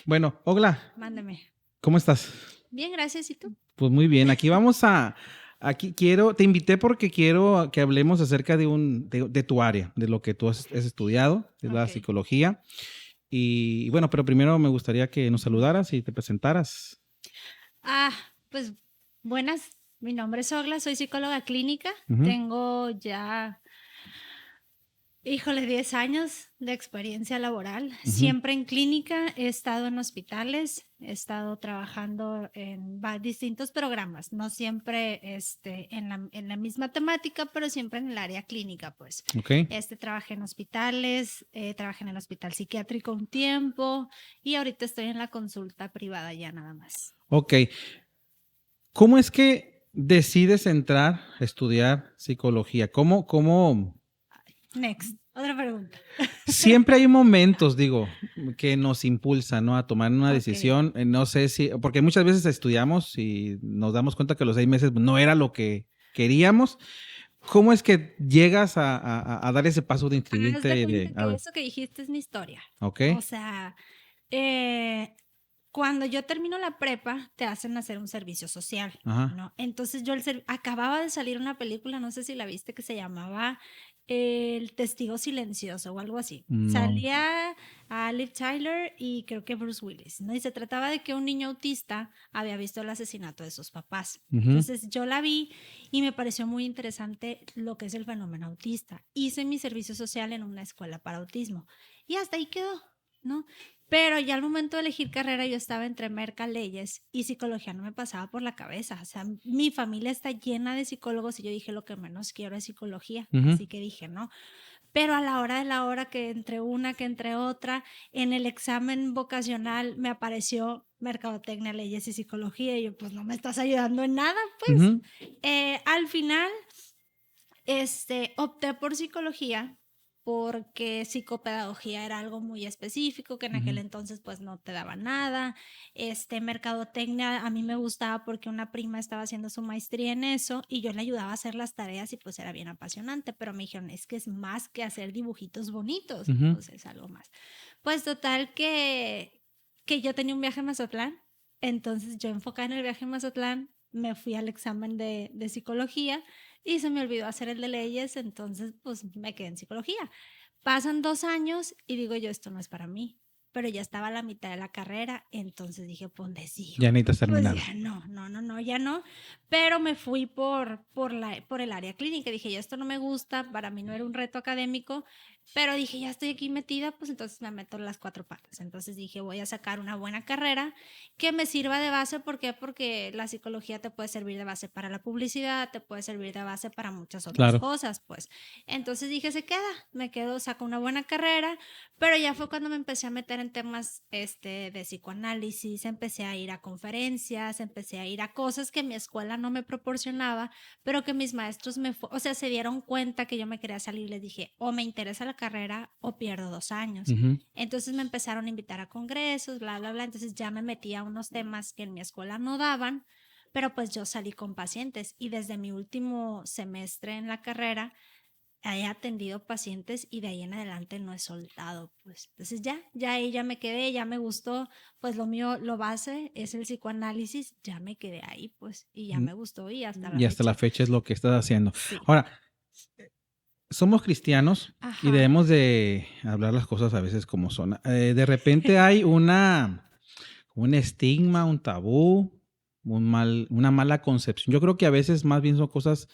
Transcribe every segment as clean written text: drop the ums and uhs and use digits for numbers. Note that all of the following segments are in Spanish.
Bueno, Ogla, Mándeme. ¿cómo estás? Bien, gracias. ¿Y tú? Pues muy bien, te invité porque quiero que hablemos acerca de tu área, de lo que tú has estudiado, de la Ok. psicología. Y bueno, pero primero me gustaría que nos saludaras y te presentaras. Ah, pues buenas. Mi nombre es Ogla, soy psicóloga clínica. Ujú. Tengo ya, 10 años de experiencia laboral. Ujú. Siempre en clínica, he estado en hospitales, he estado trabajando en distintos programas, no siempre en la misma temática, pero siempre en el área clínica, pues. Ok. Trabajé en hospitales, trabajé en el hospital psiquiátrico un tiempo y ahorita estoy en la consulta privada ya nada más. Ok. ¿Cómo es que decides entrar a estudiar psicología? ¿Cómo? Next, otra pregunta. Siempre hay momentos, digo, que nos impulsan, ¿no? A tomar una Ok. decisión. No sé si, porque muchas veces estudiamos y nos damos cuenta que los 6 meses no era lo que queríamos. ¿Cómo es que llegas a dar ese paso de Haz de inscribirte? cuenta A que ver, eso que dijiste es mi historia. ¿ok? O sea, eh, cuando yo termino la prepa, te hacen hacer un servicio social, Ajá. ¿no? Entonces acababa de salir una película, no sé si la viste, que se llamaba El Testigo Silencioso o algo así. No. Salía a Liv Tyler y creo que Bruce Willis, ¿no? Y se trataba de que un niño autista había visto el asesinato de sus papás. Ujú. Entonces yo la vi y me pareció muy interesante lo que es el fenómeno autista. Hice mi servicio social en una escuela para autismo y hasta ahí quedó, ¿no? Pero ya al momento de elegir carrera yo estaba entre merca, leyes y psicología, no me pasaba por la cabeza. O sea, mi familia está llena de psicólogos y yo dije lo que menos quiero es psicología. Ujú. Así que dije, no. Pero a la hora de la hora, que entre una, que entre otra, en el examen vocacional me apareció mercadotecnia, leyes y psicología y yo, pues no me estás ayudando en nada, pues. Ujú. Al final, opté por psicología porque psicopedagogía era algo muy específico que en aquel Ujú. entonces pues no te daba nada. Mercadotecnia a mí me gustaba porque una prima estaba haciendo su maestría en eso y yo le ayudaba a hacer las tareas y pues era bien apasionante, pero me dijeron, es que es más que hacer dibujitos bonitos, Ujú. pues es algo más. Pues total que yo tenía un viaje a Mazatlán, entonces yo enfocada en el viaje a Mazatlán me fui al examen de psicología y se me olvidó hacer el de leyes, entonces pues me quedé en psicología. Pasan 2 años y digo yo, esto no es para mí, pero ya estaba a la mitad de la carrera, entonces dije, pues le sigo. Ya necesitas Pues terminarlo. ya no, ya no. Pero me fui por el área clínica. Dije, ya esto no me gusta, para mí no era un reto académico, pero dije, ya estoy aquí metida, pues entonces me meto en las 4 patas. Entonces dije, voy a sacar una buena carrera que me sirva de base. ¿Por qué? Porque la psicología te puede servir de base para la publicidad, te puede servir de base para muchas otras Claro. cosas, pues. Entonces dije, me quedo, saco una buena carrera, pero ya fue cuando me empecé a meter en temas de psicoanálisis, empecé a ir a conferencias, empecé a ir a cosas que mi escuela no me proporcionaba, pero que mis maestros o sea, se dieron cuenta que yo me quería salir. Les dije, o me interesa la carrera o pierdo 2 años. Ujú. Entonces me empezaron a invitar a congresos, bla, bla, bla. Entonces ya me metí a unos temas que en mi escuela no daban, pero pues yo salí con pacientes y desde mi último semestre en la carrera he atendido pacientes y de ahí en adelante no he soltado, pues. Entonces ya ahí ya me quedé, ya me gustó, pues lo mío, lo base es el psicoanálisis, ya me quedé ahí, pues, y ya Mm. me gustó y hasta la Y hasta la fecha. fecha es lo que estás haciendo. Sí. Ahora, somos cristianos y Ajá. debemos de hablar las cosas a veces como son. De repente hay un estigma, un tabú, una mala concepción. Yo creo que a veces más bien son cosas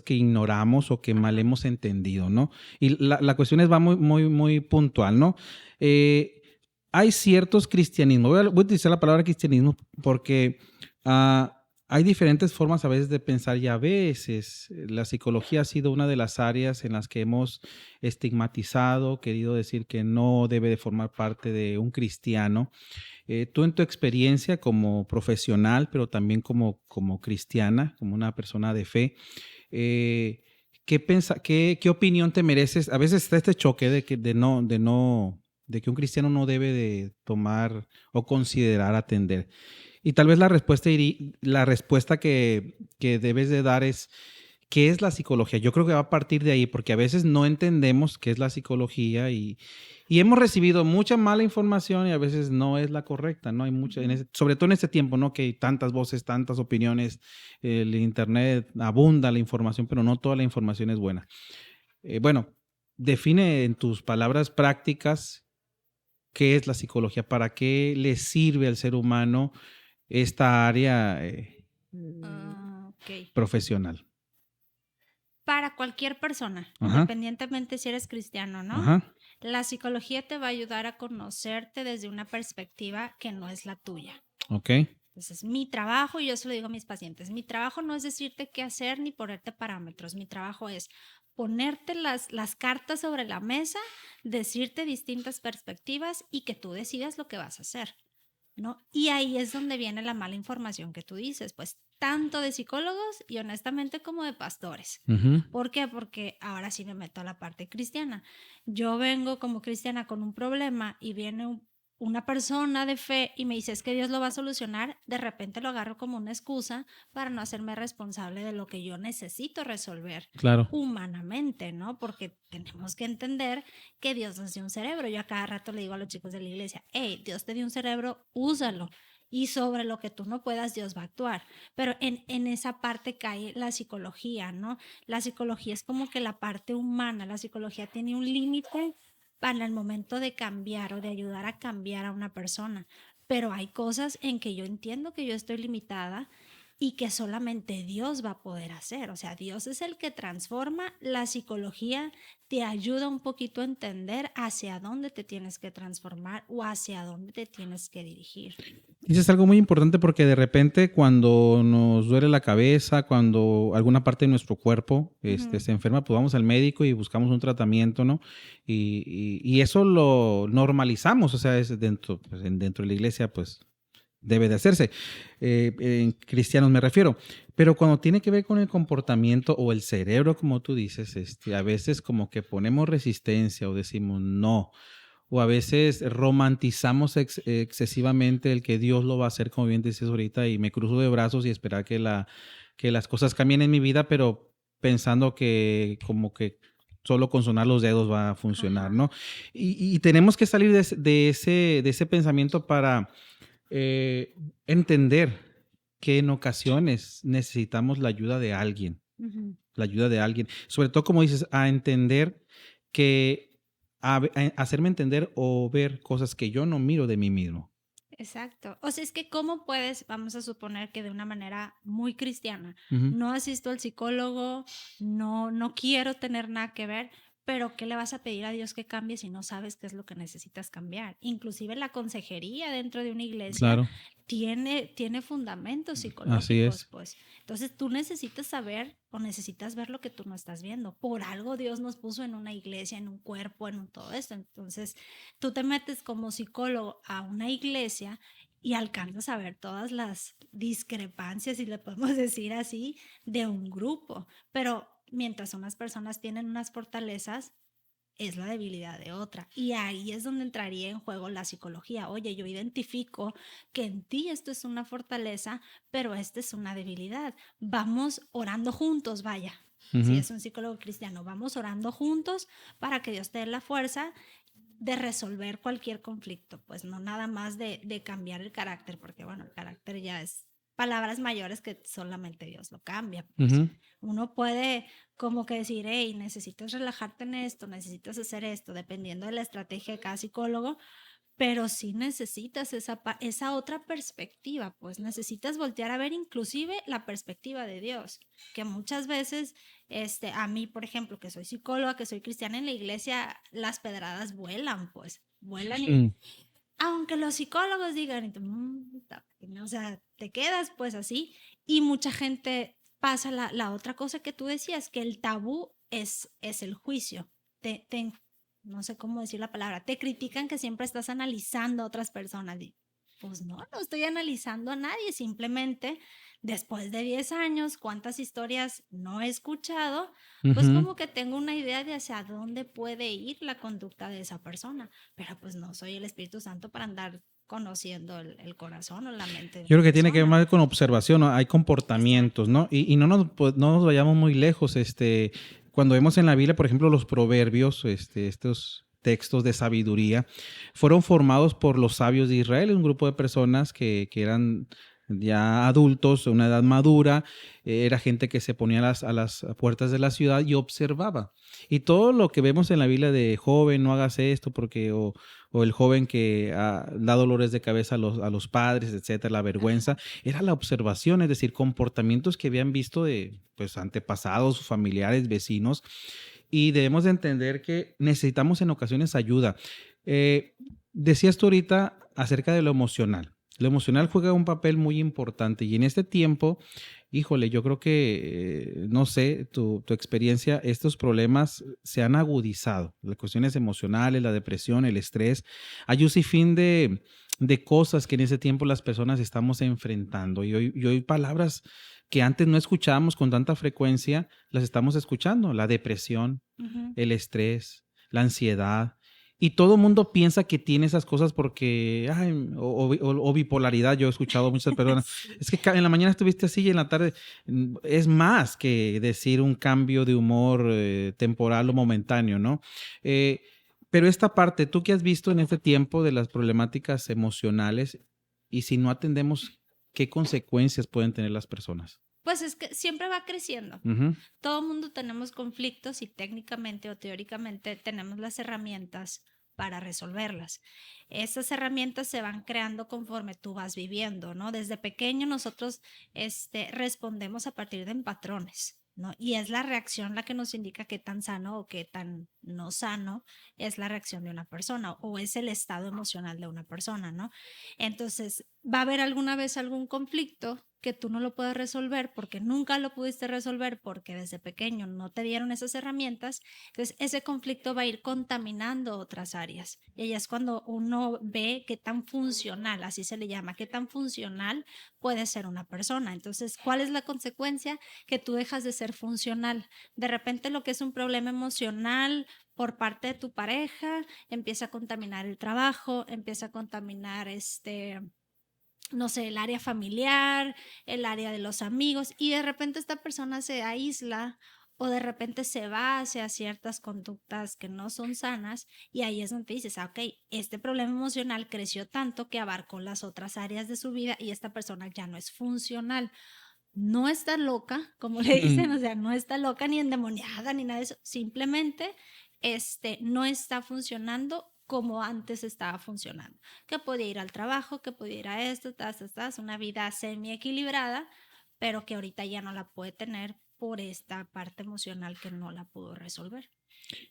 que ignoramos o que mal Ajá. hemos entendido, ¿no? Y la cuestión va muy, muy, muy puntual, ¿no? Eh, Hay ciertos cristianismos. Voy a utilizar la palabra cristianismo porque hay diferentes formas a veces de pensar y a veces la psicología ha sido una de las áreas en las que hemos estigmatizado, querido decir que no debe de formar parte de un cristiano. Tú en tu experiencia como profesional, pero también como cristiana, como una persona de fe, eh, ¿qué opinión te mereces? A veces está este choque de que un cristiano no debe de tomar o considerar atender. Y tal vez la respuesta que debes de dar es, ¿qué es la psicología? Yo creo que va a partir de ahí, porque a veces no entendemos qué es la psicología y hemos recibido mucha mala información y a veces no es la correcta, ¿no? Hay mucha, sobre todo en este tiempo, ¿no? Que hay tantas voces, tantas opiniones, el internet abunda la información, pero no toda la información es buena. Bueno, define en tus palabras prácticas qué es la psicología, para qué le sirve al ser humano esta área Ok. profesional. Para cualquier persona, Ajá, independientemente si eres cristiano o no, ajá, la psicología te va a ayudar a conocerte desde una perspectiva que no es la tuya. ok, Entonces, mi trabajo, y yo se lo digo a mis pacientes, mi trabajo no es decirte qué hacer ni ponerte parámetros, mi trabajo es ponerte las cartas sobre la mesa, decirte distintas perspectivas y que tú decidas lo que vas a hacer, ¿no? Y ahí es donde viene la mala información que tú dices, pues tanto de psicólogos y honestamente como de pastores. ujú, ¿Por qué? Porque ahora sí me meto a la parte cristiana. Yo vengo como cristiana con un problema y viene una persona de fe y me dice es que Dios lo va a solucionar, de repente lo agarro como una excusa para no hacerme responsable de lo que yo necesito resolver claro. humanamente, ¿no? Porque tenemos que entender que Dios nos dio un cerebro. Yo a cada rato le digo a los chicos de la iglesia, hey, Dios te dio un cerebro, úsalo. Y sobre lo que tú no puedas, Dios va a actuar. Pero en esa parte cae la psicología, ¿no? La psicología es como que la parte humana, la psicología tiene un límite para el momento de cambiar o de ayudar a cambiar a una persona. Pero hay cosas en que yo entiendo que yo estoy limitada y que solamente Dios va a poder hacer. O sea, Dios es el que transforma. La psicología te ayuda un poquito a entender hacia dónde te tienes que transformar o hacia dónde te tienes que dirigir. Dices algo muy importante porque de repente cuando nos duele la cabeza, cuando alguna parte de nuestro cuerpo Ujú. se enferma, pues vamos al médico y buscamos un tratamiento, ¿no? Y eso lo normalizamos, o sea, es dentro, pues, dentro de la iglesia, pues debe de hacerse. En cristianos me refiero. Pero cuando tiene que ver con el comportamiento o el cerebro, como tú dices, a veces como que ponemos resistencia o decimos no. O a veces romantizamos excesivamente el que Dios lo va a hacer, como bien dices ahorita, y me cruzo de brazos y esperar que las cosas cambien en mi vida, pero pensando que como que solo con sonar los dedos va a funcionar, Ajá. ¿no? Y tenemos que salir de ese pensamiento para eh, entender que en ocasiones necesitamos la ayuda de alguien, Ujú. la ayuda de alguien. Sobre todo, como dices, a entender que, a hacerme entender o ver cosas que yo no miro de mí mismo. Exacto. O sea, es que cómo puedes, vamos a suponer que de una manera muy cristiana, Ujú, no asisto al psicólogo, no quiero tener nada que ver, pero ¿qué le vas a pedir a Dios que cambie si no sabes qué es lo que necesitas cambiar? Inclusive la consejería dentro de una iglesia claro, tiene fundamentos así psicológicos, es. pues. Entonces tú necesitas saber o necesitas ver lo que tú no estás viendo. Por algo Dios nos puso en una iglesia, en un cuerpo, en todo esto. Entonces tú te metes como psicólogo a una iglesia y alcanzas a ver todas las discrepancias, si le podemos decir así, de un grupo. Pero mientras unas personas tienen unas fortalezas, es la debilidad de otra. Y ahí es donde entraría en juego la psicología. Oye, yo identifico que en ti esto es una fortaleza, pero esta es una debilidad. Vamos orando juntos, vaya. Si Ujú, es un psicólogo cristiano, vamos orando juntos para que Dios te dé la fuerza de resolver cualquier conflicto, pues no nada más de cambiar el carácter, porque bueno, el carácter ya es palabras mayores que solamente Dios lo cambia, pues. ujú. Uno puede como que decir, hey, necesitas relajarte en esto, necesitas hacer esto, dependiendo de la estrategia de cada psicólogo, pero sí necesitas esa otra perspectiva, pues necesitas voltear a ver inclusive la perspectiva de Dios, que muchas veces, a mí, por ejemplo, que soy psicóloga, que soy cristiana en la iglesia, las pedradas vuelan, pues, vuelan y Mm, aunque los psicólogos digan, o sea, te quedas pues así y mucha gente pasa la otra cosa que tú decías, que el tabú es el juicio. Te no sé cómo decir la palabra, te critican que siempre estás analizando a otras personas. Y, pues no estoy analizando a nadie, simplemente después de 10 años, cuántas historias no he escuchado, pues ujú. como que tengo una idea de hacia dónde puede ir la conducta de esa persona, pero pues no soy el Espíritu Santo para andar conociendo el corazón o la mente de Yo creo una que tiene que ver persona. más con observación, ¿no? Hay comportamientos, ¿no? Y no no nos vayamos muy lejos. Cuando vemos en la Biblia, por ejemplo, los proverbios, estos textos de sabiduría, fueron formados por los sabios de Israel, un grupo de personas que eran ya adultos, de una edad madura, era gente que se ponía a las puertas de la ciudad y observaba. Y todo lo que vemos en la Biblia de joven, no hagas esto porque, o el joven que da dolores de cabeza a los padres, etcétera, la vergüenza, Ajá. era la observación, es decir, comportamientos que habían visto de pues antepasados, familiares, vecinos, y debemos de entender que necesitamos en ocasiones ayuda. Decías tú ahorita acerca de lo emocional. Lo emocional juega un papel muy importante y en este tiempo, híjole, yo creo que, no sé, tu experiencia, estos problemas se han agudizado. Las cuestiones emocionales, la depresión, el estrés. Hay un sinfín de cosas que en ese tiempo las personas estamos enfrentando y hoy palabras que antes no escuchábamos con tanta frecuencia, las estamos escuchando. La depresión, Ujú. el estrés, la ansiedad. Y todo el mundo piensa que tiene esas cosas porque, ay, o bipolaridad. Yo he escuchado a muchas personas, Sí. es que en la mañana estuviste así y en la tarde es más que decir un cambio de humor temporal o momentáneo, ¿no? Eh, pero esta parte, tú que has visto en este tiempo de las problemáticas emocionales y si no atendemos, ¿qué consecuencias pueden tener las personas? Pues es que siempre va creciendo. Ujú. Todo mundo tenemos conflictos y técnicamente o teóricamente tenemos las herramientas para resolverlas. Esas herramientas se van creando conforme tú vas viviendo, ¿no? Desde pequeño nosotros respondemos a partir de patrones, ¿no? Y es la reacción la que nos indica qué tan sano o qué tan no sano es la reacción de una persona o es el estado emocional de una persona, ¿no? Entonces, va a haber alguna vez algún conflicto que tú no lo puedes resolver porque nunca lo pudiste resolver porque desde pequeño no te dieron esas herramientas, entonces ese conflicto va a ir contaminando otras áreas. Y ahí es cuando uno ve qué tan funcional, así se le llama, qué tan funcional puede ser una persona. Entonces, ¿cuál es la consecuencia? Que tú dejas de ser funcional. De repente lo que es un problema emocional por parte de tu pareja empieza a contaminar el trabajo, empieza a contaminar no sé, el área familiar, el área de los amigos, y de repente esta persona se aísla o de repente se va hacia ciertas conductas que no son sanas y ahí es donde dices, ok, este problema emocional creció tanto que abarcó las otras áreas de su vida y esta persona ya no es funcional. No está loca, como le dicen, o sea, no está loca ni endemoniada ni nada de eso, simplemente no está funcionando como antes estaba funcionando, que podía ir al trabajo, que podía ir a esto, una vida semi equilibrada, pero que ahorita ya no la puede tener por esta parte emocional que no la pudo resolver.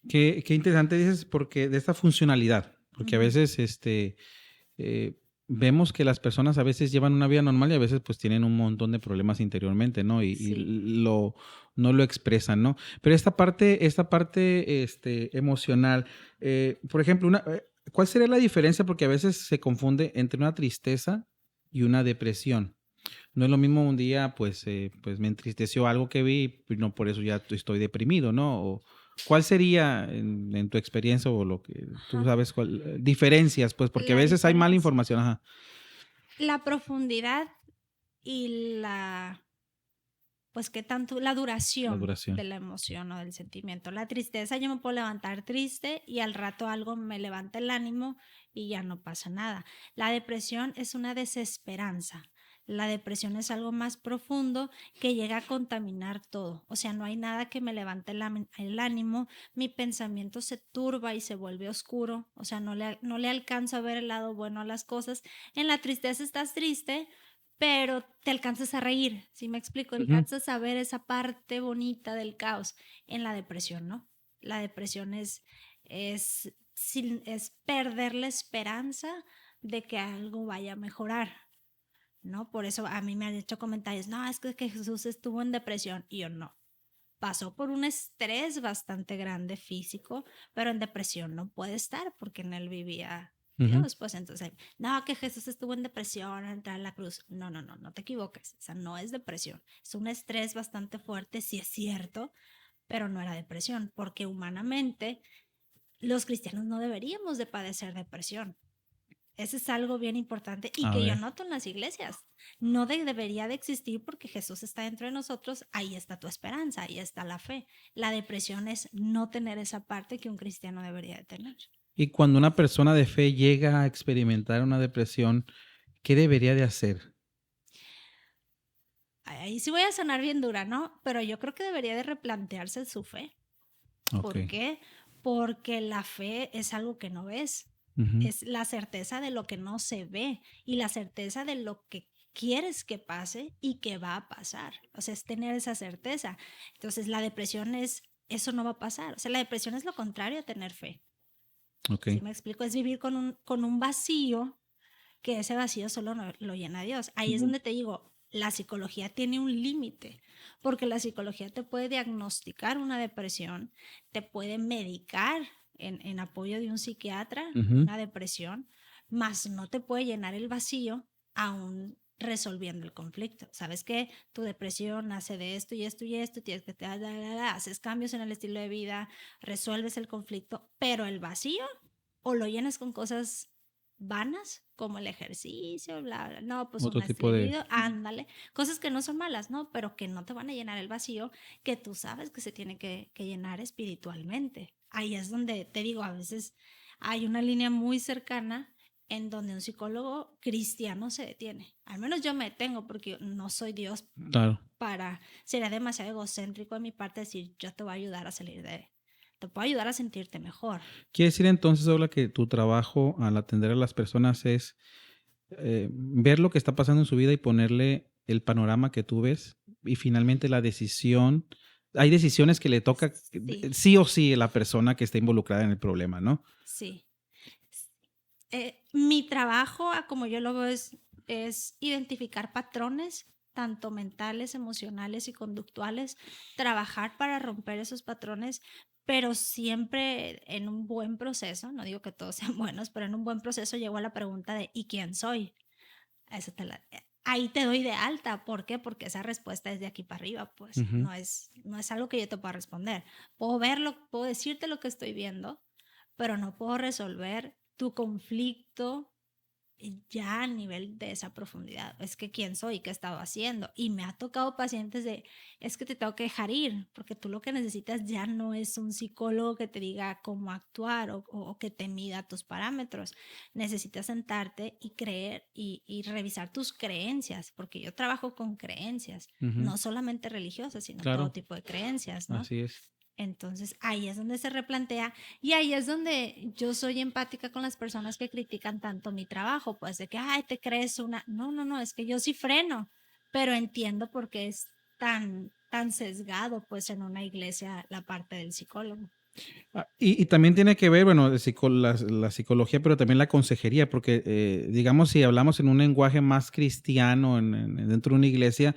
Qué interesante dices porque de esta funcionalidad, porque a Ujú. veces vemos que las personas a veces llevan una vida normal y a veces pues tienen un montón de problemas interiormente, ¿no? Y Sí. no lo expresan, ¿no? Pero esta parte emocional, por ejemplo, ¿cuál sería la diferencia? Porque a veces se confunde entre una tristeza y una depresión. No es lo mismo un día, pues me entristeció algo que vi, y no por eso ya estoy deprimido, ¿no? O, ¿cuál sería en tu experiencia o lo que tú Ajá. sabes, diferencias, pues, porque a La veces hay mala diferencia. información, ajá, La profundidad y la pues qué tanto la la duración de duración. la emoción o del sentimiento. La tristeza, yo me puedo levantar triste y al rato algo me levanta el ánimo y ya no pasa nada. La depresión es una desesperanza. La depresión es algo más profundo que llega a contaminar todo. O sea, no hay nada que me levante el ánimo, mi pensamiento se turba y se vuelve oscuro. O sea, no le alcanzo a ver el lado bueno a las cosas. En la tristeza estás triste, pero te alcanzas a reír, ¿sí me explico? Ujú. Alcanzas a ver esa parte bonita del caos. En la depresión, ¿no? La depresión es perder la esperanza de que algo vaya a mejorar, ¿no? Por eso a mí me han hecho comentarios, no, es que Jesús estuvo en depresión y yo no. Pasó por un estrés bastante grande físico, pero en depresión no puede estar porque en él vivía Ujú. Dios. Pues entonces, no, que Jesús estuvo en depresión al entrar a la cruz. No, no, no, no te equivoques. O sea, no es depresión. Es un estrés bastante fuerte, sí es cierto, pero no era depresión, porque humanamente los cristianos no deberíamos de padecer depresión. Ese es algo bien importante y A que yo ver. noto en las iglesias. No debería de existir porque Jesús está dentro de nosotros, ahí está tu esperanza, ahí está la fe. La depresión es no tener esa parte que un cristiano debería de tener. Y cuando una persona de fe llega a experimentar una depresión, ¿qué debería de hacer? Ahí sí voy a sonar bien dura, ¿no? Pero yo creo que debería de replantearse su fe. Ok. ¿Por qué? Porque la fe es algo que no ves, Ujú. es la certeza de lo que no se ve y la certeza de lo que quieres que pase y que va a pasar. O sea, es tener esa certeza. Entonces, la depresión es, eso no va a pasar. O sea, la depresión es lo contrario a tener fe. Ok. ¿Sí me explico? Es vivir con un vacío, que ese vacío solo lo llena Dios. Ahí es Ujú. donde te digo, la psicología tiene un límite, porque la psicología te puede diagnosticar una depresión, te puede medicar en apoyo de un psiquiatra Ujú. una depresión, más no te puede llenar el vacío aún resolviendo el conflicto. Sabes que tu depresión nace de esto y esto y esto, tienes que haces cambios en el estilo de vida, resuelves el conflicto, pero el vacío o lo llenas con cosas vanas, como el ejercicio, bla, bla, no, pues un Otro tipo estilo de de... vida, ándale, cosas que no son malas, ¿no? Pero que no te van a llenar el vacío que tú sabes que se tiene que llenar espiritualmente. Ahí es donde te digo, a veces hay una línea muy cercana en donde un psicólogo cristiano se detiene. Al menos yo me detengo porque no soy Dios Claro. para, sería demasiado egocéntrico de mi parte decir, yo te voy a ayudar a salir de, te puedo ayudar a sentirte mejor. Quiere decir entonces, Ola, que tu trabajo al atender a las personas es ver lo que está pasando en su vida y ponerle el panorama que tú ves y finalmente la decisión. Hay decisiones que le toca Sí, sí o sí a la persona que está involucrada en el problema, ¿no? sí. Mi trabajo, a como yo lo veo, es identificar patrones, tanto mentales, emocionales y conductuales, trabajar para romper esos patrones, pero siempre en un buen proceso, no digo que todos sean buenos, pero en un buen proceso llego a la pregunta de ¿y quién soy? Ahí te doy de alta. ¿Por qué? Porque esa respuesta es de aquí para arriba, pues Ujú. no es algo que yo te pueda responder. Puedo verlo, puedo decirte lo que estoy viendo, pero no puedo resolver tu conflicto ya a nivel de esa profundidad. Es que quién soy, qué he estado haciendo. Y me ha tocado pacientes de, es que te tengo que dejar ir, porque tú lo que necesitas ya no es un psicólogo que te diga cómo actuar o que te mida tus parámetros. Necesitas sentarte y creer y revisar tus creencias, porque yo trabajo con creencias, Ujú. no solamente religiosas, sino todo Claro, tipo de creencias, ¿no? así es. Entonces ahí es donde se replantea y ahí es donde yo soy empática con las personas que critican tanto mi trabajo, pues de que, ay, te crees una... No, no, no, es que yo sí freno, pero entiendo por qué es tan sesgado pues en una iglesia la parte del psicólogo. Y también tiene que ver, bueno, la psicología, pero también la consejería, porque digamos, si hablamos en un lenguaje más cristiano dentro de una iglesia,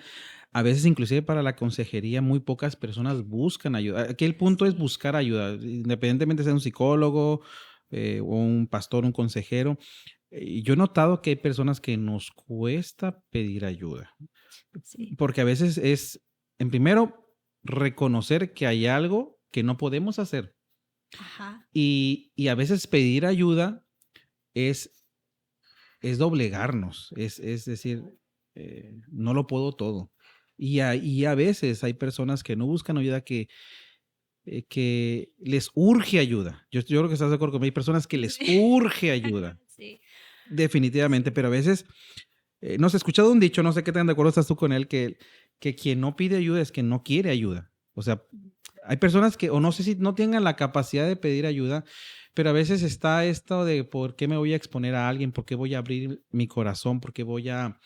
a veces inclusive para la consejería muy pocas personas buscan ayuda. Aquí el punto es Sí, buscar ayuda, independientemente sea un psicólogo o un pastor, un consejero. Y yo he notado que hay personas que nos cuesta pedir ayuda, sí, porque a veces es, en primero, reconocer que hay algo que no podemos hacer. ajá, Y a veces pedir ayuda es, es doblegarnos, es decir, no lo puedo todo. Y a veces hay personas que no buscan ayuda, que les urge ayuda. Yo creo que estás de acuerdo conmigo. Hay personas que les sí, urge ayuda, sí, definitivamente, sí, pero a veces, no sé, he escuchado un dicho, no sé qué tan de acuerdo estás tú con él, que quien no pide ayuda es que no quiere ayuda. O sea, hay personas que, o no sé sí, si no tengan la capacidad de pedir ayuda, pero a veces está esto de por qué me voy a exponer a alguien, por qué voy a abrir mi corazón, por qué voy a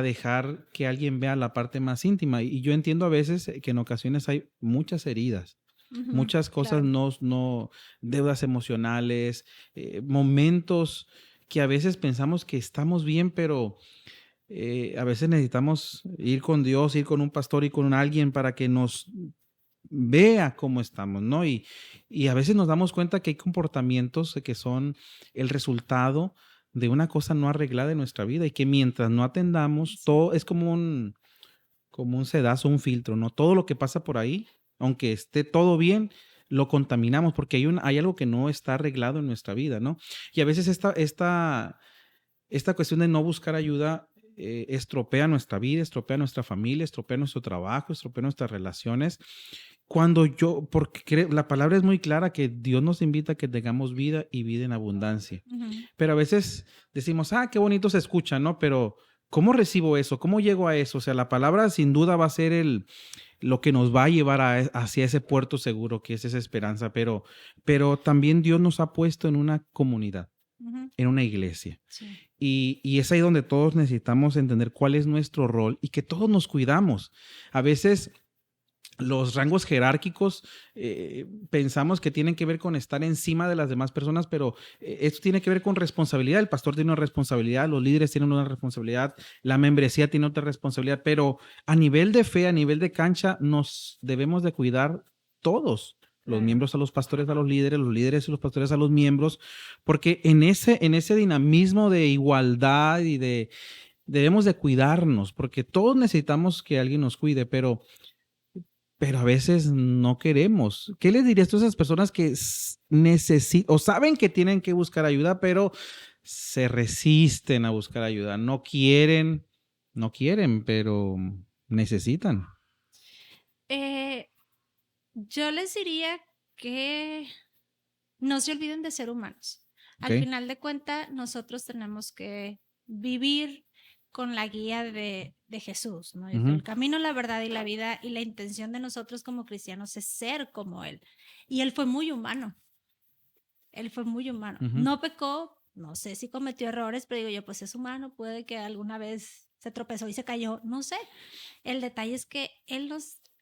dejar que alguien vea la parte más íntima. Y yo entiendo a veces que en ocasiones hay muchas heridas, ujú, muchas cosas claro, deudas emocionales, momentos que a veces pensamos que estamos bien, pero a veces necesitamos ir con Dios, ir con un pastor y con alguien para que nos vea cómo estamos, ¿no? Y a veces nos damos cuenta que hay comportamientos que son el resultado de una cosa no arreglada en nuestra vida y que mientras no atendamos, sí, todo es como un sedazo, un filtro, ¿no? Todo lo que pasa por ahí, aunque esté todo bien, lo contaminamos porque hay algo que no está arreglado en nuestra vida, ¿no? Y a veces esta cuestión de no buscar ayuda estropea nuestra vida, estropea nuestra familia, estropea nuestro trabajo, estropea nuestras relaciones. Porque la palabra es muy clara que Dios nos invita a que tengamos vida y vida en abundancia. Ujú. Pero a veces decimos, qué bonito se escucha, ¿no? Pero ¿cómo recibo eso? ¿Cómo llego a eso? O sea, la palabra sin duda va a ser lo que nos va a llevar hacia ese puerto seguro que es esa esperanza, pero también Dios nos ha puesto en una comunidad, Ujú. en una iglesia. Sí. Y es ahí donde todos necesitamos entender cuál es nuestro rol y que todos nos cuidamos. A veces los rangos jerárquicos pensamos que tienen que ver con estar encima de las demás personas, pero esto tiene que ver con responsabilidad. El pastor tiene una responsabilidad, los líderes tienen una responsabilidad, la membresía tiene otra responsabilidad, pero a nivel de fe, a nivel de cancha, nos debemos de cuidar todos. Los Claro. miembros a los pastores, a los líderes y los pastores a los miembros, porque en ese dinamismo de igualdad debemos de cuidarnos, porque todos necesitamos que alguien nos cuide, pero a veces no queremos. ¿Qué les dirías tú a esas personas que necesitan o saben que tienen que buscar ayuda, pero se resisten a buscar ayuda? No quieren, pero necesitan. Eh, yo les diría que no se olviden de ser humanos. ¿Ok? Al final de cuentas, nosotros tenemos que vivir con la guía de Jesús, ¿no? Ujú, El camino, la verdad y la vida, y la intención de nosotros como cristianos es ser como Él. Y Él fue muy humano. Él fue muy humano. ujú, No pecó, no sé si cometió errores, pero digo yo, pues es humano, puede que alguna vez se tropezó y se cayó, no sé. El detalle es que él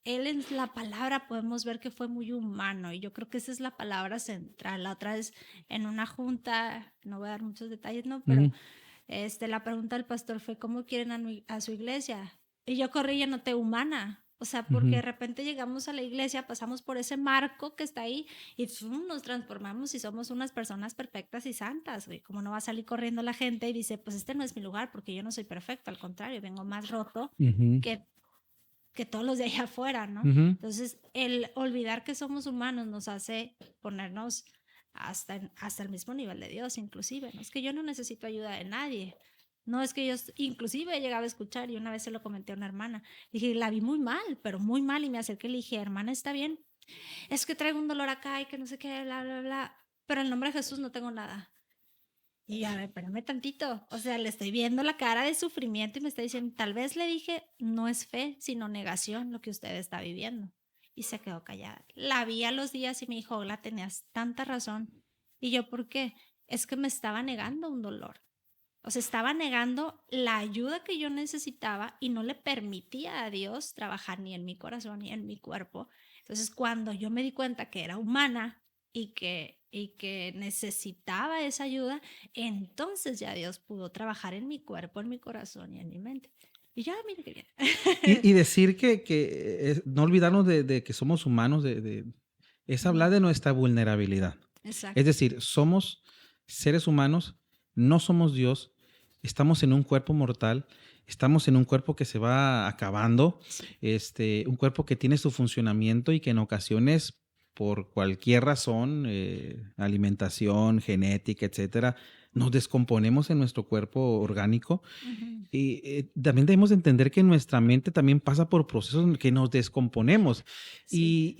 en la palabra podemos ver que fue muy humano y yo creo que esa es la palabra central. La otra es en una junta, no voy a dar muchos detalles, no, pero ujú, la pregunta del pastor fue, ¿cómo quieren a su iglesia? Y yo corrí y anoté humana. O sea, porque de ujú, repente llegamos a la iglesia, pasamos por ese marco que está ahí y nos transformamos y somos unas personas perfectas y santas. Güey. Como no va a salir corriendo la gente y dice, pues este no es mi lugar porque yo no soy perfecto, al contrario, vengo más roto ujú, que, que todos los de allá afuera, ¿no? ujú. Entonces, el olvidar que somos humanos nos hace ponernos hasta el mismo nivel de Dios, inclusive. No es que yo no necesito ayuda de nadie. No es que yo, inclusive llegaba a escuchar y una vez se lo comenté a una hermana. Dije, la vi muy mal, pero muy mal. Y me acerqué y le dije, hermana, ¿está bien? Es que traigo un dolor acá y que no sé qué, bla, bla, bla. Pero en el nombre de Jesús no tengo nada. Y a ver, espérame tantito. O sea, le estoy viendo la cara de sufrimiento y me está diciendo, tal vez le dije, no es fe, sino negación lo que usted está viviendo. Y se quedó callada. La vi a los días y me dijo, la tenías tanta razón. Y yo, ¿por qué? Es que me estaba negando un dolor. O sea, estaba negando la ayuda que yo necesitaba y no le permitía a Dios trabajar ni en mi corazón ni en mi cuerpo. Entonces, cuando yo me di cuenta que era humana y que necesitaba esa ayuda, entonces ya Dios pudo trabajar en mi cuerpo, en mi corazón y en mi mente. Y ya, mire qué bien. Y decir que no olvidarnos de que somos humanos, es hablar de nuestra vulnerabilidad. Es Exacto. decir, somos seres humanos, no somos Dios, estamos en un cuerpo mortal, estamos en un cuerpo que se va acabando, Sí. un cuerpo que tiene su funcionamiento y que en ocasiones, por cualquier razón, alimentación, genética, etcétera, nos descomponemos en nuestro cuerpo orgánico Ujú. y también debemos de entender que nuestra mente también pasa por procesos en que nos descomponemos Sí.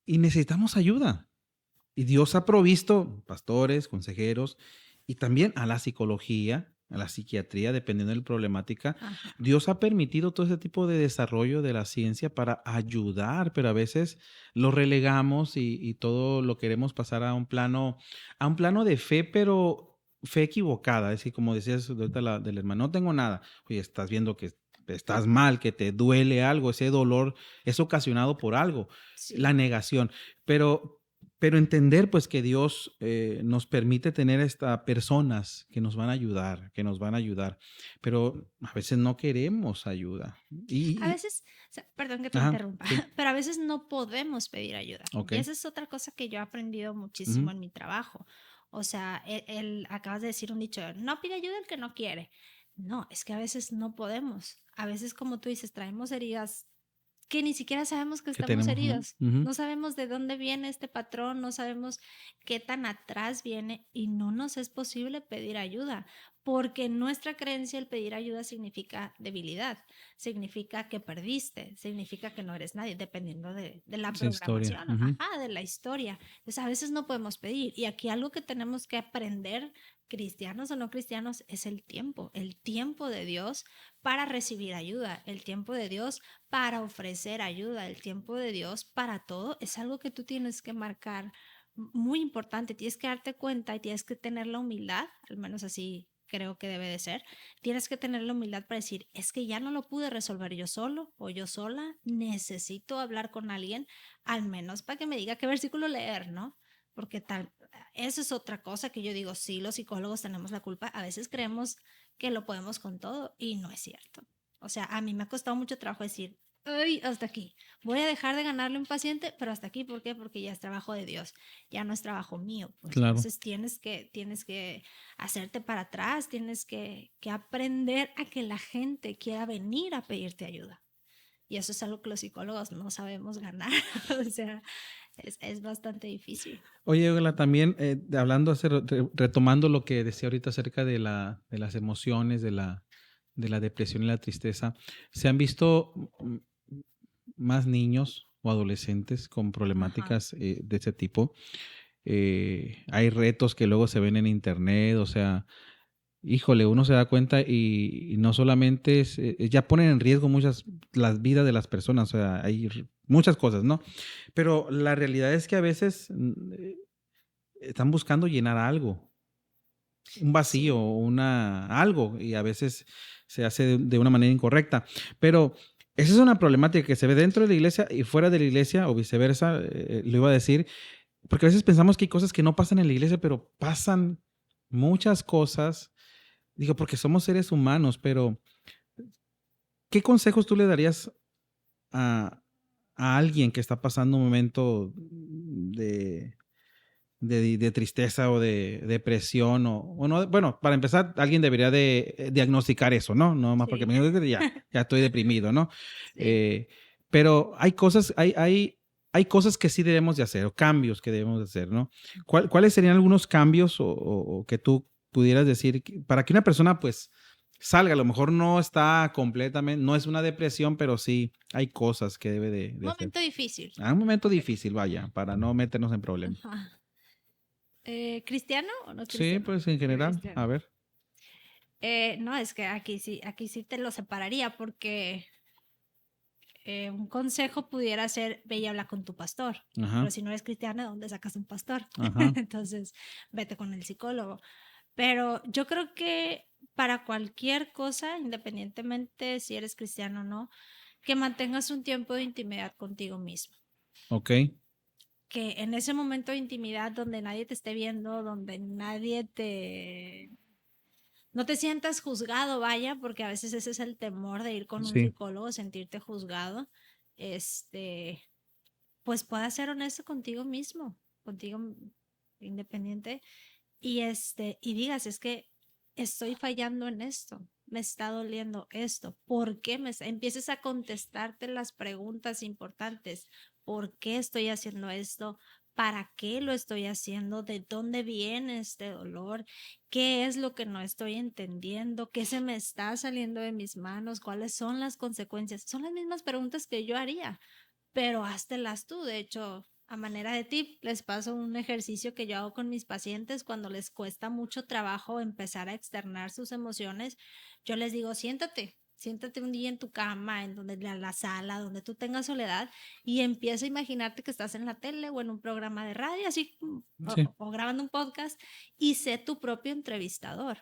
y necesitamos ayuda. Y Dios ha provisto pastores, consejeros y también a la psicología, a la psiquiatría, dependiendo de la problemática. Ajá. Dios ha permitido todo ese tipo de desarrollo de la ciencia para ayudar, pero a veces lo relegamos y todo lo queremos pasar a un plano de fe, pero fe equivocada. Es decir, como decías ahorita del hermano, no tengo nada. Oye, estás viendo que estás mal, que te duele algo, ese dolor es ocasionado por algo, la Sí. negación. Pero, pero entender pues que Dios nos permite tener personas que nos van a ayudar, pero a veces no queremos ayuda. A Y, veces, o sea, perdón que te ajá, interrumpa, sí, pero a veces no podemos pedir ayuda. ok. Y esa es otra cosa que yo he aprendido muchísimo Ujú, en mi trabajo. O sea, acabas de decir un dicho, no pide ayuda el que no quiere. No, es que a veces no podemos. A veces, como tú dices, traemos heridas que ni siquiera sabemos que Que estamos tenemos, heridos. ujú. No sabemos de dónde viene este patrón, no sabemos qué tan atrás viene y no nos es posible pedir ayuda, porque en nuestra creencia el pedir ayuda significa debilidad, significa que perdiste, significa que no eres nadie, dependiendo de la Esa historia. programación, Ujú. ajá, de la historia. Entonces a veces no podemos pedir y aquí algo que tenemos que aprender, cristianos o no cristianos, es el tiempo de Dios para recibir ayuda, el tiempo de Dios para ofrecer ayuda, el tiempo de Dios para todo, es algo que tú tienes que marcar muy importante, tienes que darte cuenta y tienes que tener la humildad, al menos así creo que debe de ser, tienes que tener la humildad para decir, es que ya no lo pude resolver yo solo o yo sola, necesito hablar con alguien, al menos para que me diga qué versículo leer, ¿no? Porque tal, eso es otra cosa que yo digo, sí, los psicólogos tenemos la culpa, a veces creemos que lo podemos con todo y no es cierto. O sea, a mí me ha costado mucho trabajo decir, ay, hasta aquí. Voy a dejar de ganarle a un paciente, pero hasta aquí, ¿por qué? Porque ya es trabajo de Dios, ya no es trabajo mío. Pues Claro. entonces tienes que hacerte para atrás, tienes que aprender a que la gente quiera venir a pedirte ayuda. Y eso es algo que los psicólogos no sabemos ganar. O sea, es bastante difícil. Oye, Ogla, también hablando, retomando lo que decía ahorita acerca de las emociones, de la depresión y la tristeza, ¿se han visto más niños o adolescentes con Ajá. problemáticas de ese tipo? Hay retos que luego se ven en internet, o sea, híjole, uno se da cuenta y no solamente ya ponen en riesgo las vidas de las personas, o sea, hay muchas cosas, ¿no? Pero la realidad es que a veces están buscando llenar algo, un vacío, Sí. algo, y a veces se hace de una manera incorrecta. Pero esa es una problemática que se ve dentro de la iglesia y fuera de la iglesia, o viceversa, lo iba a decir, porque a veces pensamos que hay cosas que no pasan en la iglesia, pero pasan muchas cosas. Digo, porque somos seres humanos, pero ¿qué consejos tú le darías a, a alguien que está pasando un momento de tristeza o de depresión o no? Bueno, para empezar, alguien debería de diagnosticar eso, ¿no? No más porque Sí, me digo que ya estoy deprimido, ¿no? sí. Eh, pero hay cosas que sí debemos de hacer, o cambios que debemos de hacer, ¿no? ¿Cuáles serían algunos cambios o que tú pudieras decir para que una persona pues salga? A lo mejor no está completamente, no es una depresión, pero sí hay cosas que debe de hacer. Momento difícil. A un momento Ok. difícil, vaya, para no meternos en problemas. Ajá. ¿Cristiano o no Sí, cristiano? pues en general, a Cristiano. ver. No, es que aquí sí te lo separaría porque un consejo pudiera ser, ve y habla con tu pastor. Ajá, Pero si no eres cristiano, ¿de dónde sacas un pastor? ajá, Entonces, vete con el psicólogo. Pero yo creo que para cualquier cosa, independientemente si eres cristiano o no, que mantengas un tiempo de intimidad contigo mismo. ok, Que en ese momento de intimidad donde nadie te esté viendo, donde nadie te... No te sientas juzgado, vaya, porque a veces ese es el temor de ir con un sí, psicólogo, sentirte juzgado. Este, pues puedas ser honesto contigo mismo, contigo independiente y digas, es que estoy fallando en esto, me está doliendo esto, ¿por qué empieces a contestarte las preguntas importantes? ¿Por qué estoy haciendo esto? ¿Para qué lo estoy haciendo? ¿De dónde viene este dolor? ¿Qué es lo que no estoy entendiendo? ¿Qué se me está saliendo de mis manos? ¿Cuáles son las consecuencias? Son las mismas preguntas que yo haría, pero háztelas tú. De hecho, a manera de tip, les paso un ejercicio que yo hago con mis pacientes cuando les cuesta mucho trabajo empezar a externar sus emociones. Yo les digo, siéntate un día en tu cama, en la sala, donde tú tengas soledad y empieza a imaginarte que estás en la tele o en un programa de radio, así sí, o grabando un podcast y sé tu propio entrevistador.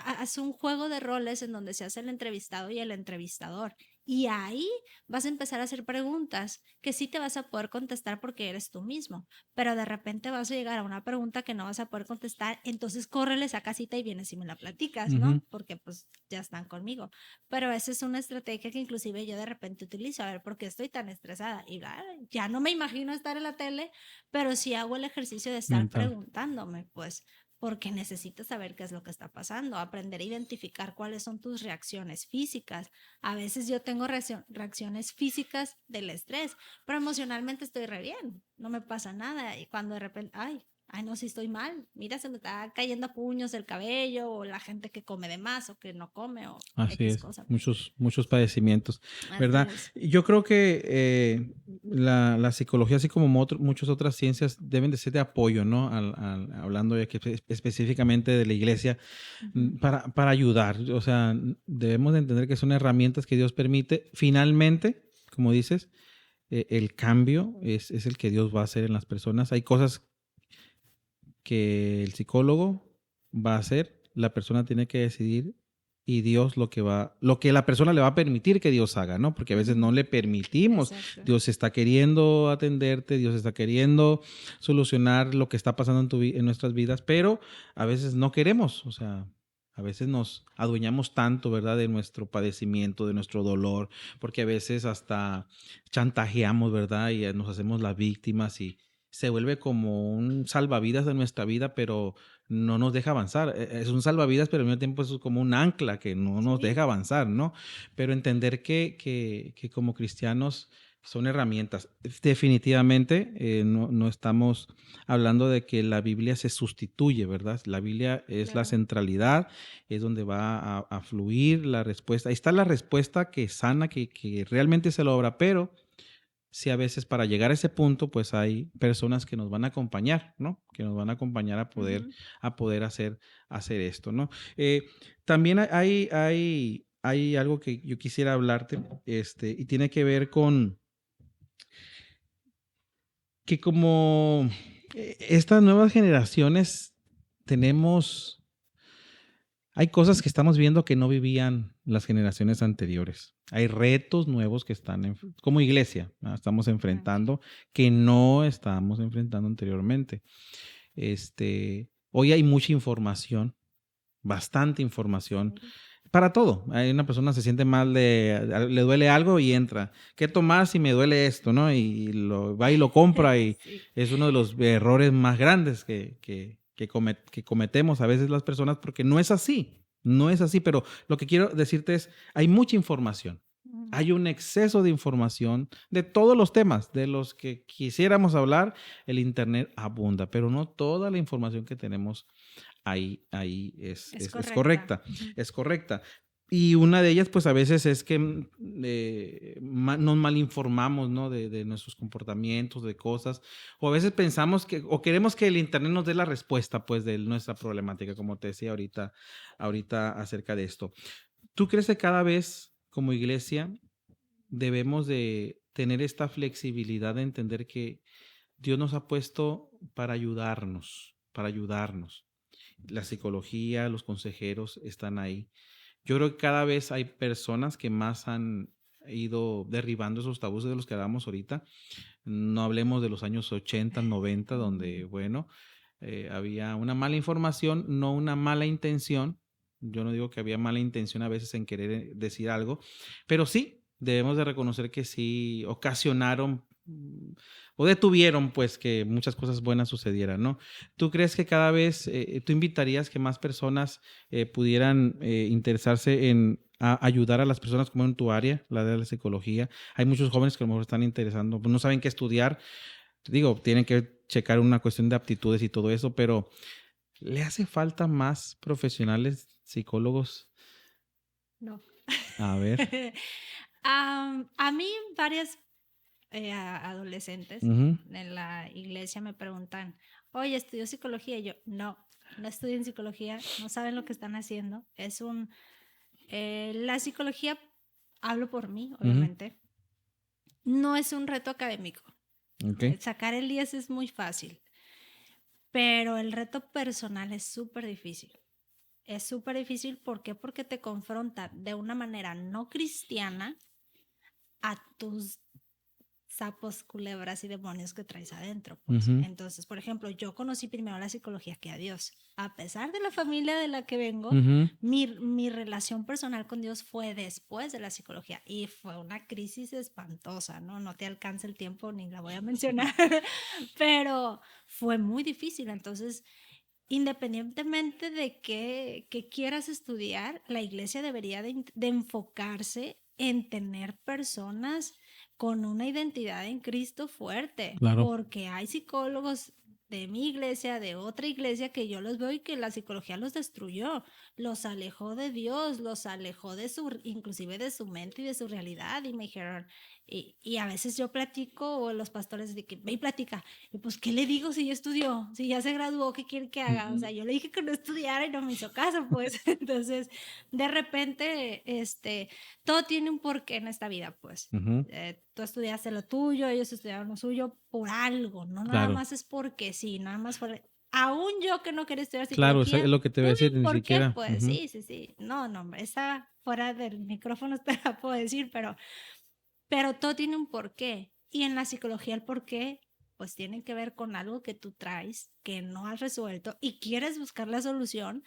Haz un juego de roles en donde se hace el entrevistado y el entrevistador. Y ahí vas a empezar a hacer preguntas que sí te vas a poder contestar porque eres tú mismo, pero de repente vas a llegar a una pregunta que no vas a poder contestar, entonces córrele, saca cita y vienes y me la platicas, ujú, ¿no? Porque pues ya están conmigo. Pero esa es una estrategia que inclusive yo de repente utilizo, a ver, ¿por qué estoy tan estresada? Y ya no me imagino estar en la tele, pero sí hago el ejercicio de estar mental. preguntándome, pues, porque necesitas saber qué es lo que está pasando, aprender a identificar cuáles son tus reacciones físicas. A veces yo tengo reacciones físicas del estrés, pero emocionalmente estoy re bien, no me pasa nada. Y cuando de repente, ay, no, sí estoy mal, mira, se me está cayendo a puños el cabello, o la gente que come de más o que no come, o Así X es, cosa. muchos padecimientos, Así ¿verdad? es. Yo creo que la psicología, así como muchas otras ciencias, deben de ser de apoyo, ¿no? Hablando ya que específicamente de la iglesia, Ujú. para ayudar. O sea, debemos de entender que son herramientas que Dios permite. Finalmente, como dices, el cambio es el que Dios va a hacer en las personas. Hay cosas que el psicólogo va a hacer, la persona tiene que decidir y Dios lo que la persona le va a permitir que Dios haga, ¿no? Porque a veces no Ujú. le permitimos. Exacto. Dios está queriendo atenderte, Dios está queriendo solucionar lo que está pasando en nuestras vidas, pero a veces no queremos, o sea, a veces nos adueñamos tanto, ¿verdad? De nuestro padecimiento, de nuestro dolor, porque a veces hasta chantajeamos, ¿verdad? Y nos hacemos las víctimas y se vuelve como un salvavidas de nuestra vida, pero no nos deja avanzar. Es un salvavidas, pero al mismo tiempo es como un ancla que no nos Sí. deja avanzar, ¿no? Pero entender que como cristianos son herramientas. Definitivamente no estamos hablando de que la Biblia se sustituye, ¿verdad? La Biblia es la Claro. centralidad, es donde va a fluir la respuesta. Ahí está la respuesta que sana, que realmente se logra, pero sí, a veces para llegar a ese punto, pues hay personas que nos van a acompañar, ¿no? Que nos van a acompañar Ujú. a poder hacer esto, ¿no? También hay algo que yo quisiera hablarte, y tiene que ver con que como estas nuevas generaciones tenemos, hay cosas que estamos viendo que no vivían las generaciones anteriores. Hay retos nuevos que están, como iglesia, ¿no? Estamos Claro. enfrentando que no estábamos enfrentando anteriormente. Hoy hay mucha información, bastante información Sí. para todo. Hay una persona se siente mal, le duele algo y entra. ¿Qué tomar si me duele esto? ¿No? Y va y lo compra y Sí. es uno de los errores más grandes que cometemos a veces las personas porque no es así. No es así, pero lo que quiero decirte es, hay mucha información. Ujú. Hay un exceso de información de todos los temas de los que quisiéramos hablar. El Internet abunda, pero no toda la información que tenemos ahí Es es correcta. correcta, Ujú. es correcta. Y una de ellas, pues a veces es que nos malinformamos, ¿no? De nuestros comportamientos, de cosas, o a veces pensamos o queremos que el Internet nos dé la respuesta, pues, de nuestra problemática, como te decía ahorita acerca de esto. ¿Tú crees que cada vez como iglesia debemos de tener esta flexibilidad de entender que Dios nos ha puesto para ayudarnos, para ayudarnos? La psicología, los consejeros están ahí. Yo creo que cada vez hay personas que más han ido derribando esos tabúes de los que hablamos ahorita. No hablemos de los años 80, 90, donde, Mm. bueno, había una mala información, no una mala intención. Yo no digo que había mala intención a veces en querer decir algo, pero sí debemos de reconocer que sí ocasionaron o detuvieron pues que muchas cosas buenas sucedieran, ¿no? ¿Tú crees que cada vez, tú invitarías que más personas pudieran interesarse en ayudar a las personas como en tu área, la de la psicología? Hay muchos jóvenes que a lo mejor están interesando, pues no saben qué estudiar, digo, tienen que checar una cuestión de aptitudes y todo eso, pero ¿le hace falta más profesionales psicólogos? No. A ver. A mí varias adolescentes Ujú, en la iglesia me preguntan, oye, ¿estudió psicología? Y yo, no, no estudian psicología, no saben lo que están haciendo. La psicología, hablo por mí, ujú, obviamente, no es un reto académico. ok, Sacar el 10 es muy fácil, pero el reto personal es súper difícil. Es súper difícil, ¿por qué? Porque te confronta de una manera no cristiana a tus sapos, culebras y demonios que traes adentro, pues. ujú, Entonces, por ejemplo, yo conocí primero la psicología que a Dios. A pesar de la familia de la que vengo, ujú, mi relación personal con Dios fue después de la psicología y fue una crisis espantosa, ¿no? No te alcanza el tiempo ni la voy a mencionar, pero fue muy difícil. Entonces, independientemente de qué quieras estudiar, la iglesia debería de enfocarse en tener personas con una identidad en Cristo fuerte, Claro. porque hay psicólogos de mi iglesia, de otra iglesia, que yo los veo y que la psicología los destruyó, los alejó de Dios, los alejó de su, inclusive de su mente y de su realidad, y me dijeron, y a veces yo platico, o los pastores de que ve y platica, y pues, ¿qué le digo si ya estudió? Si ya se graduó, ¿qué quiere que haga? O sea, yo le dije que no estudiara y no me hizo caso, pues. Entonces, de repente, todo tiene un porqué en esta vida, pues. Ujú. Tú estudiaste lo tuyo, ellos estudiaron lo suyo por algo, no nada Claro. más es porque sí, nada más por... Aún yo que no quería estudiar Claro, es psicología, lo que te voy a tuve decir, un ni porqué, siquiera. pues Ujú. sí, sí, sí. No, no, hombre, esa fuera del micrófono te la puedo decir, pero todo tiene un porqué. Y en la psicología el porqué, pues tiene que ver con algo que tú traes, que no has resuelto y quieres buscar la solución.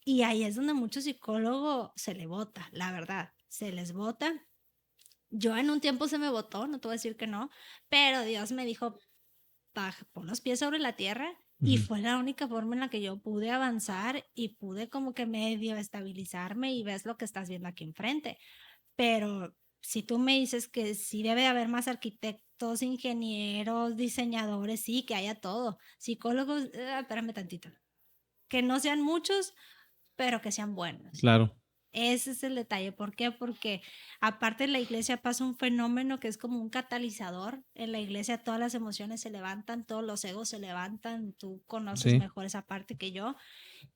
Y ahí es donde mucho psicólogo se le bota, la verdad, se les bota. Yo en un tiempo se me botó, no te voy a decir que no, pero Dios me dijo, pon los pies sobre la tierra y Ujú. fue la única forma en la que yo pude avanzar y pude como que medio estabilizarme y ves lo que estás viendo aquí enfrente. Pero si tú me dices que sí debe de haber más arquitectos, ingenieros, diseñadores, sí, que haya todo. Psicólogos, espérame tantito. Que no sean muchos, pero que sean buenos. Claro. Ese es el detalle. ¿Por qué? Porque aparte en la iglesia pasa un fenómeno que es como un catalizador. En la iglesia todas las emociones se levantan, todos los egos se levantan. Tú conoces Sí. mejor esa parte que yo.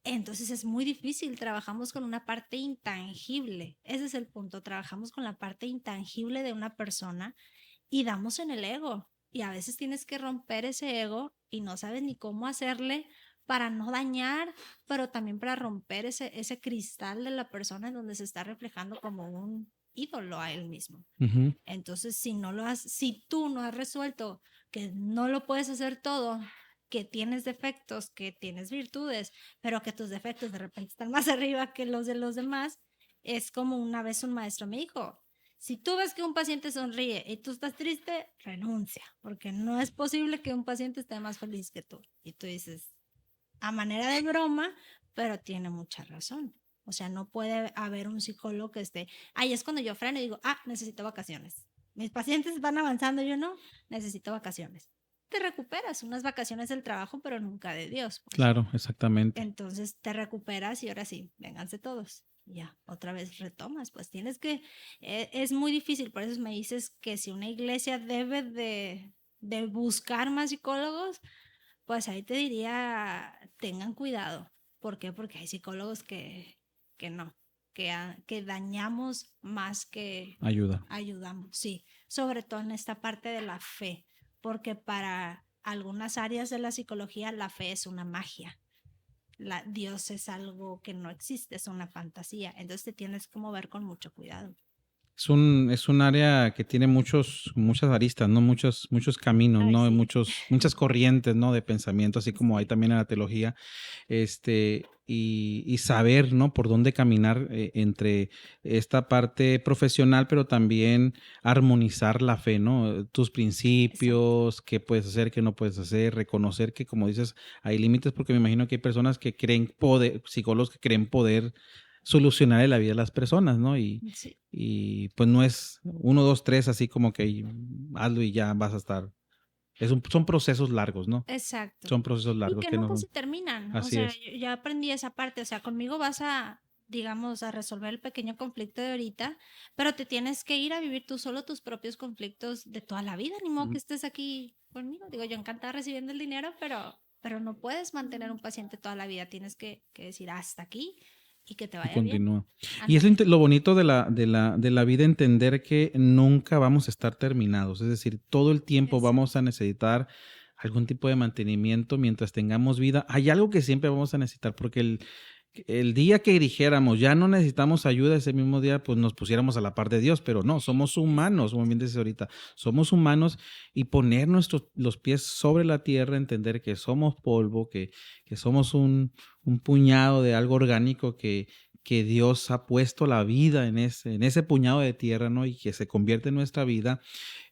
Entonces es muy difícil, trabajamos con una parte intangible, ese es el punto, trabajamos con la parte intangible de una persona y damos en el ego. Y a veces tienes que romper ese ego y no sabes ni cómo hacerle para no dañar, pero también para romper ese cristal de la persona en donde se está reflejando como un ídolo a él mismo. Ujú. Entonces, si tú no has resuelto que no lo puedes hacer todo, que tienes defectos, que tienes virtudes, pero que tus defectos de repente están más arriba que los de los demás, es como una vez un maestro me dijo, si tú ves que un paciente sonríe y tú estás triste, renuncia, porque no es posible que un paciente esté más feliz que tú. Y tú dices, a manera de broma, pero tiene mucha razón. O sea, no puede haber un psicólogo que esté, ahí es cuando yo freno y digo, necesito vacaciones. Mis pacientes van avanzando, yo no, necesito vacaciones. Te recuperas, unas vacaciones del trabajo, pero nunca de Dios, pues. Claro, exactamente. Entonces te recuperas y ahora sí, vénganse todos. Ya, otra vez retomas, pues tienes que, es muy difícil, por eso me dices que si una iglesia debe de buscar más psicólogos, pues ahí te diría, tengan cuidado. ¿Por qué? Porque hay psicólogos que no, que dañamos más que Ayuda. ayudamos, sí, sobre todo en esta parte de la fe, porque para algunas áreas de la psicología la fe es una magia. Dios es algo que no existe, es una fantasía, entonces te tienes que mover con mucho cuidado. Es un área que tiene muchas aristas, ¿no? Muchos caminos, Ay, ¿no? sí, Muchas corrientes, ¿no? De pensamiento, así como hay sí, también en la teología, y saber, ¿no? Por dónde caminar entre esta parte profesional, pero también armonizar la fe, ¿no? Tus exacto. principios, qué puedes hacer, qué no puedes hacer, reconocer que, como dices, hay límites, porque me imagino que hay personas que creen poder, psicólogos que creen poder solucionar la vida de las personas, ¿no? Sí, Y pues no es uno, dos, tres, así como que hazlo y ya vas a estar. Son procesos largos, ¿no? exacto. Son procesos Y largos que que no nunca son. se terminan. O Así sea, es. yo ya aprendí esa parte. O sea, conmigo vas a, digamos, a resolver el pequeño conflicto de ahorita, pero te tienes que ir a vivir tú solo tus propios conflictos de toda la vida. Ni modo Mm. que estés aquí conmigo. Digo, yo encantada recibiendo el dinero, pero no puedes mantener un paciente toda la vida. Tienes que decir hasta aquí y que te Y vaya bien. continúa. Y es Ándale. lo bonito de la vida, entender que nunca vamos a estar terminados. Es decir, todo el tiempo vamos Exacto. a necesitar algún tipo de mantenimiento mientras tengamos vida. Hay algo que siempre vamos a necesitar, porque el día que dijéramos ya no necesitamos ayuda, ese mismo día pues nos pusiéramos a la par de Dios, pero no, somos humanos, como Exacto. bien dices ahorita, somos humanos, y poner los pies sobre la tierra, entender que somos polvo, que somos un puñado de algo orgánico que Dios ha puesto la vida en ese puñado de tierra, ¿no? Y que se convierte en nuestra vida,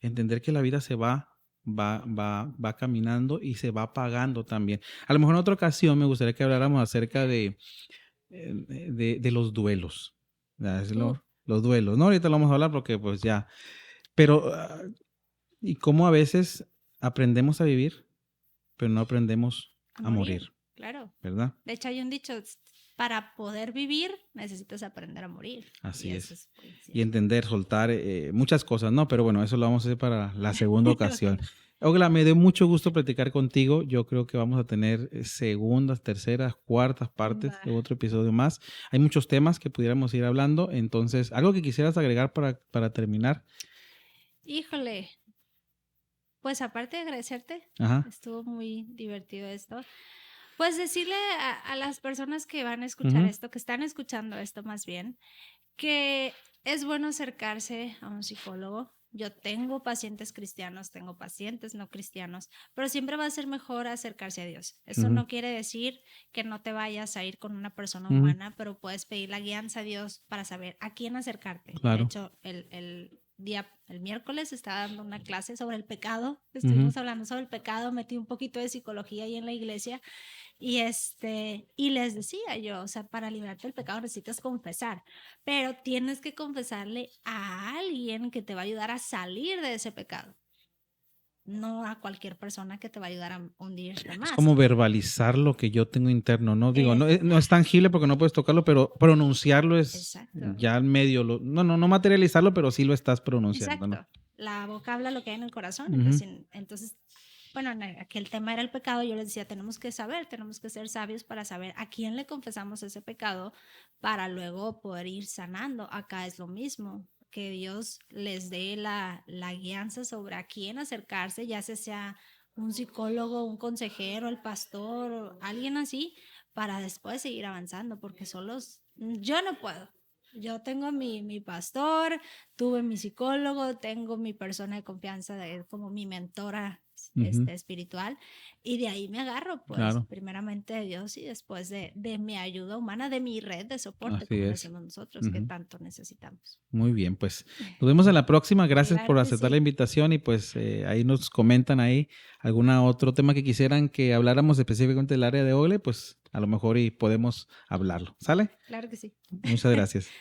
entender que la vida se va, va caminando y se va apagando también. A lo mejor en otra ocasión me gustaría que habláramos acerca de los duelos. Uf, Los duelos, ¿no? Ahorita lo vamos a hablar porque pues ya. Pero, y cómo a veces aprendemos a vivir, pero no aprendemos a a morir, claro. ¿verdad? De hecho, hay un dicho, para poder vivir necesitas aprender a morir. Así Y es. eso es muy Y cierto. entender, soltar muchas cosas, ¿no? Pero bueno, eso lo vamos a hacer para la segunda ocasión. Ogla, me dio mucho gusto platicar contigo. Yo creo que vamos a tener segundas, terceras, cuartas partes de Va. otro episodio más. Hay muchos temas que pudiéramos ir hablando. Entonces, ¿algo que quisieras agregar para terminar? Híjole, pues aparte de agradecerte, Ajá. estuvo muy divertido esto. Pues decirle a las personas que van a escuchar Ujú, esto, que están escuchando esto más bien, que es bueno acercarse a un psicólogo. Yo tengo pacientes cristianos, tengo pacientes no cristianos, pero siempre va a ser mejor acercarse a Dios. Eso ujú, no quiere decir que no te vayas a ir con una persona ujú, humana, pero puedes pedir la guianza a Dios para saber a quién acercarte. De claro. hecho, el miércoles estaba dando una clase sobre el pecado. Ujú. Estuvimos hablando sobre el pecado, metí un poquito de psicología ahí en la iglesia y les decía yo, o sea, para librarte del pecado necesitas confesar, pero tienes que confesarle a alguien que te va a ayudar a salir de ese pecado, no a cualquier persona que te va a ayudar a hundirte Es más. como verbalizar lo que yo tengo interno, ¿no? Digo, no, no es Exacto, tangible porque no puedes tocarlo, pero pronunciarlo es exacto, ya al medio. No materializarlo, pero sí lo estás pronunciando, ¿no? exacto. La boca habla lo que hay en el corazón, Ujú, entonces, bueno, aquí el tema era el pecado, yo les decía, tenemos que saber, tenemos que ser sabios para saber a quién le confesamos ese pecado para luego poder ir sanando. Acá es lo mismo, que Dios les dé la guianza sobre a quién acercarse, ya sea un psicólogo, un consejero, el pastor, o alguien así, para después seguir avanzando, porque solos yo no puedo. Yo tengo mi pastor, tuve mi psicólogo, tengo mi persona de confianza como mi mentora ujú, espiritual, y de ahí me agarro, pues, claro, primeramente de Dios y después de mi ayuda humana, de mi red de soporte, así como es. decimos nosotros, que Ujú. tanto necesitamos. Muy bien, pues nos vemos en la próxima. Gracias Claro por que aceptar la sí, invitación y pues ahí nos comentan ahí alguna otro tema que quisieran que habláramos específicamente del área de Ogle, pues a lo mejor y podemos hablarlo. ¿Sale? claro que sí. Muchas gracias.